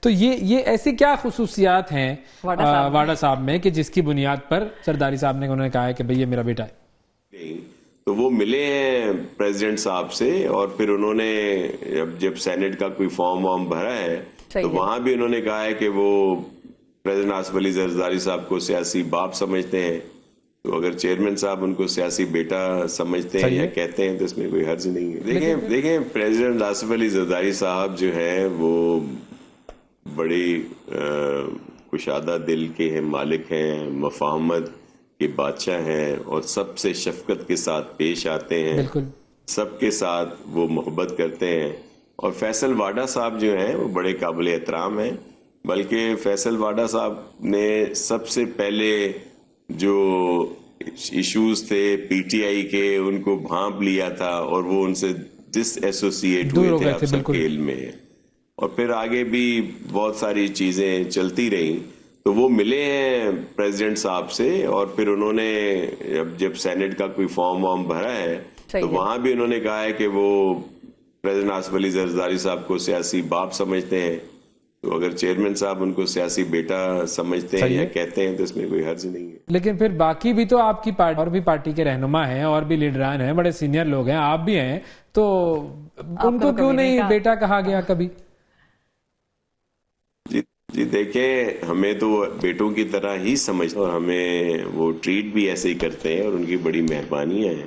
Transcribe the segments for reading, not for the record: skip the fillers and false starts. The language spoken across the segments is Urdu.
تو یہ ایسی کیا خصوصیات ہیں واڈا صاحب میں کہ جس کی بنیاد پر زرداری صاحب نے انہوں نے کہا ہے کہ بھئی یہ میرا بیٹا ہے؟ تو وہ ملے ہیں پریزیڈنٹ صاحب سے اور پھر انہوں نے جب سینٹ کا کوئی فارم وارم بھرا ہے تو وہاں بھی انہوں نے کہا ہے کہ وہ پریزیڈنٹ آصف علی زرداری صاحب کو سیاسی باپ سمجھتے ہیں، تو اگر چیئرمین صاحب ان کو سیاسی بیٹا سمجھتے ہیں یا کہتے ہیں تو اس میں کوئی حرج نہیں ہے۔ دیکھیں پریزیڈنٹ آصف علی زرداری صاحب جو ہے وہ بڑی کشادہ دل کے ہیں، مالک ہیں، مفاہمت کے بادشاہ ہیں اور سب سے شفقت کے ساتھ پیش آتے ہیں، سب کے ساتھ وہ محبت کرتے ہیں۔ اور فیصل واڈا صاحب جو ہیں وہ بڑے قابل احترام ہیں، بلکہ فیصل واڈا صاحب نے سب سے پہلے جو ایشوز تھے پی ٹی آئی کے ان کو بھانپ لیا تھا اور وہ ان سے ڈس ایسوسیٹ ہوئے تھے افسر کھیل میں، اور پھر آگے بھی بہت ساری چیزیں چلتی رہیں۔ تو وہ ملے ہیں پریزیڈنٹ صاحب سے اور پھر انہوں نے جب سینٹ کا کوئی فارم وارم بھرا ہے تو وہاں بھی انہوں نے کہا ہے کہ وہ پریزیڈنٹ آصف علی زرداری صاحب کو سیاسی باپ سمجھتے ہیں، تو اگر چیئرمین صاحب ان کو سیاسی بیٹا سمجھتے ہیں یا کہتے ہیں تو اس میں کوئی حرج نہیں ہے۔ لیکن پھر باقی بھی تو آپ کی پارٹی اور بھی پارٹی کے رہنما ہیں اور بھی لیڈران ہیں، بڑے سینئر لوگ ہیں، آپ بھی ہیں، تو ان کو کیوں نہیں بیٹا کہا گیا کبھی؟ جی دیکھیں، ہمیں تو بیٹوں کی طرح ہی سمجھتے اور ہمیں وہ ٹریٹ بھی ایسے ہی کرتے ہیں اور ان کی بڑی مہربانیاں ہیں،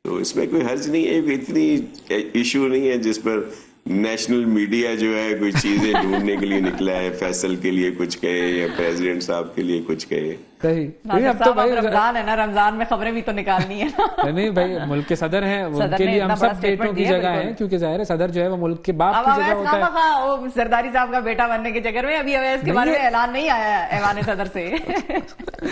تو اس میں کوئی حرج نہیں ہے۔ اتنی ایشو نہیں ہے جس پر نیشنل میڈیا جو ہے کوئی چیزیں ڈھونڈنے کے لیے نکلا ہے، فیصل کے لیے کچھ کہے یا پریزیڈنٹ صاحب کے لیے کچھ کہے۔ اب تو رمضان ہے نا، رمضان میں خبریں بھی تو نکالنی ہے نا۔ نہیں بھائی، ملک کے صدر ہیں، ان کے لیے ہم سب بیٹوں کی جگہ ہیں، کیونکہ ظاہر ہے صدر جو ہے وہ ملک کے باپ کی جگہ ہوتا ہے۔ زرداری صاحب کا بیٹا بننے کے چکر میں ابھی اس کے بارے میں اعلان نہیں آیا ہے ایوان صدر سے۔